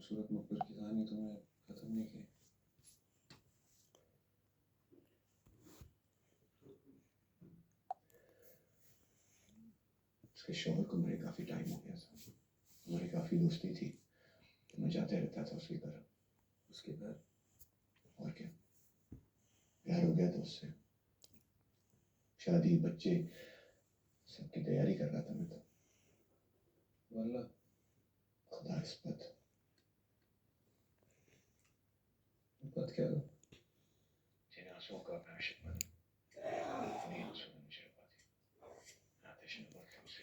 खूबसूरत मुखबिर की कहानी तुमने खत्म नहीं की। उसके शोहर को मेरे काफी टाइम हो गया था, हमारी काफी दोस्ती थी तो मैं जाते रहता था उसके घर। और क्या, प्यार हो गया तो उससे, शादी बच्चे सबकी तैयारी कर रहा था मैं तो। वल्ला खुदा इस्पत बात क्या हो, जिन आंसुओं का मैं आशिक बना, उन्हीं आंसुओं ने मुझे रुला दिया। आतिश ने बहुत उसी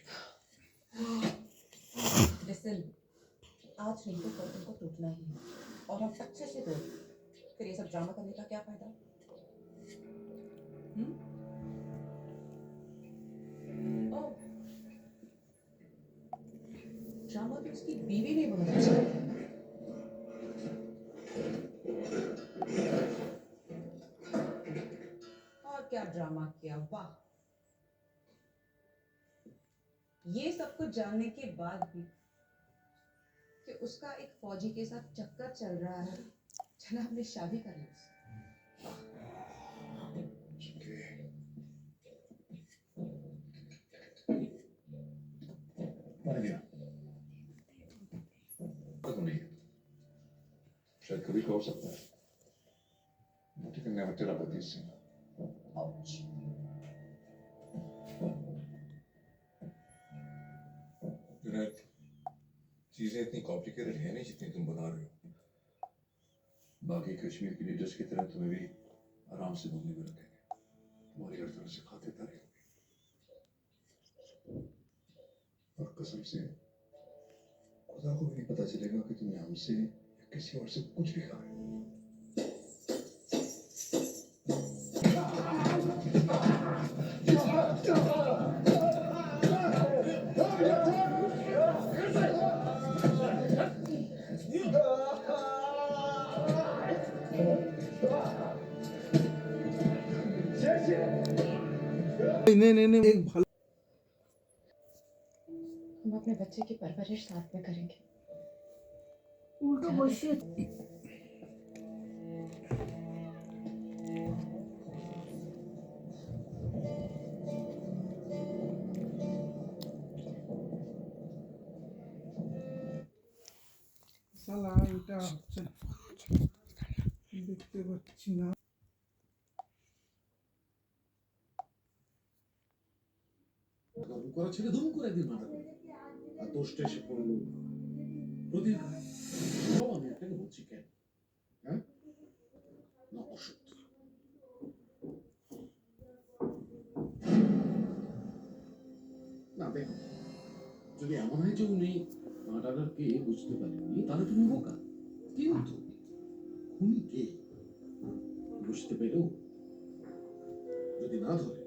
लिसन, आज नहीं तो कल तुमको टूटना ही है और हम अच्छे से दो। फिर ये सब ड्रामा करने का क्या फायदा? ओह, ड्रामा भी उसकी बीवी ने बहुत अच्छा किया। और क्या ड्रामा किया, वाह। ये सब कुछ जानने के बाद भी कि उसका एक फौजी के साथ चक्कर चल रहा है, जनाब ने शादी कर ली उससे। शायद कभी हो सकता है, but you can never tell about these things. Ouch. Junaid, चीजें इतनी कॉम्प्लिकेटेड है नहीं जितनी तुम बता रहे हो। बाकी कश्मीर की लीडर्स की तरह तुम्हें भी आराम से घूमने में रखेंगे, तुम्हारी हर तरह से खातिरदारी होगी। और कसम से खुदा को भी नहीं पता चलेगा कि तुमने हमसे या किसी और से कुछ भी कहा है। नहीं एक भालो हम अपने बच्चे की परवरिश साथ में करेंगे। उल्टो बसिए সালা এটা হচ্ছে দেখতে পাচ্ছি না। করা ছেড়ে ধুম করে একদিন মাথা করে আর দোষটা এসে পড়লো প্রদীপ। আমি আপনাকে বলছি কেন, হ্যাঁ না অসত্য। না দেখো, যদি এমন হয় যে উনি মার্ডারারকে বুঝতে পারেননি তাহলে তুমি বোকা, কিন্তু খুনি কে বুঝতে পেরেও যদি না ধরে,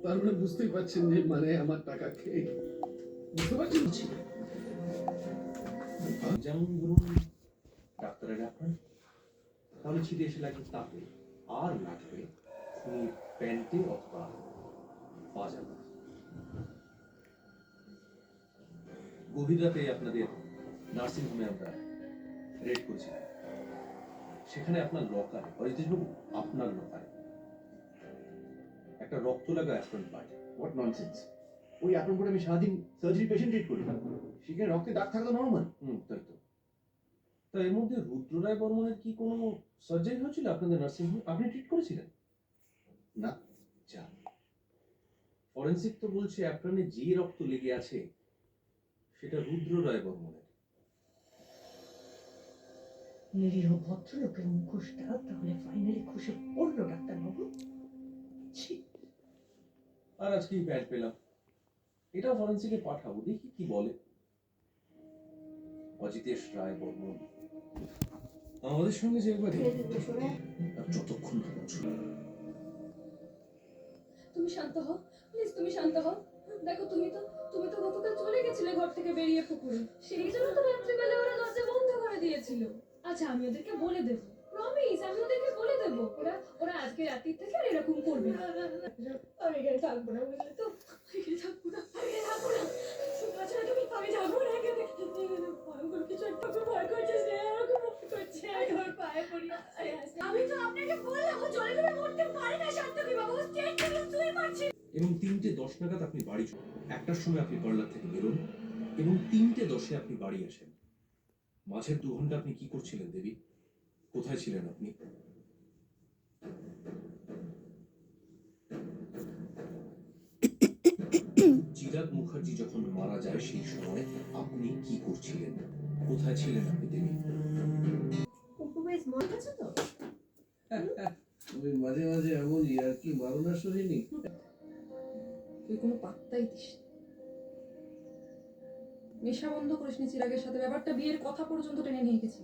তার মানে বুঝতেই পারছেন যে মানে আমার টাকা খেয়ে, বুঝতে পারছেন? যেমন ধরুন ডাক্তারের অ্যাপয়েন্ট, তাহলে ছিটে এসে লাগবে তাতে, আর লাগবে খুনির প্যান্টে অথবা পাজামা। গভীর রাতে আপনাদের নার্সিং হোমে আমরা রেড করছি, সেখানে আপনার লকারে, অজিতেশবাবু আপনার লকারে একটা রক্ত লাগা অ্যাপ্রন পাই। What nonsense! ওই অ্যাপ্রন করে আমি সারাদিন সার্জারি পেশেন্ট ট্রিট করি, সেখানে রক্তে দাগ থাকা তো নরমাল। তাই তো। তা এর মধ্যে রুদ্ররায় বর্মনের কি কোনো সার্জারি হয়েছিল আপনাদের নার্সিং হোমে? আপনি ট্রিট করেছিলেন? না। যা, ফরেন্সিক তো বলছে অ্যাপ্রনে যে রক্ত লেগে আছে সেটা রুদ্ররায় বর্মনের। নিরীহ ভদ্রলোকের মুখোশটা তাহলে ফাইনালি খুশি পড়লো ডাক্তারবাবু। আর আজকেই প্যাড পেলাম, এটা ফরেন্সিকে পাঠাবো, দেখি কি বলে। অজিতেশ রায় বর্মন আমাদের সঙ্গে যে একবার যতক্ষণ না বলছো। তুমি শান্ত হও, প্লিজ তুমি শান্ত হও। দেখো তুমি তো গতকাল চলে গেছিলে ঘর থেকে বেরিয়ে পুকুরে, সেই জন্য তো রাত্রিবেলা ওরা দরজা বন্ধ করে দিয়েছিল। আচ্ছা আমি ওদেরকে বলে দেবো, প্রমিস আমি ওদেরকে বলে দেবো। ওরা আজকে রাত্রির থেকে আর এরকম করবে না। আমি এখানে থাকবো না, বুঝলে তো? এখানে থাকবো না, আমি এখানে থাকবো না। আচ্ছা তুমি, আমি যাবো না এখানে। ভয়ঙ্কর কিছু একটা ভয় করে আমি তো আপনাকে বললাম ও জলে ডুবে মরতে পারে না শান্তকি বাবু, স্টেট থেকে শুয়ে পারছে। এবং 3:10 নাগাদ আপনি বাড়ি চলে 1টার সময় আপনি পার্লার থেকে বেরোন এবং 3:10 আপনি বাড়ি আসেন। মাঝের 2 ঘন্টা আপনি কি করছিলেন দেবী? কোথায় ছিলেন আপনি? চিরাগ মুখার্জি যখন মারা যায় সেই সময় আপনি কি করছিলেন? কোথায় ছিলেন আপনি দেবী? অপু বেশ মনে আছে তো? তুমি মাঝে মাঝে এমন ইয়ার্কি মারো না শুনিনি। তুই কোনো পাত্তাই দিস না। নেশা বন্ধ করিসনি চিরাগের সাথে, ব্যাপারটা বিয়ের কথা পর্যন্ত টেনে নিয়ে গেছি।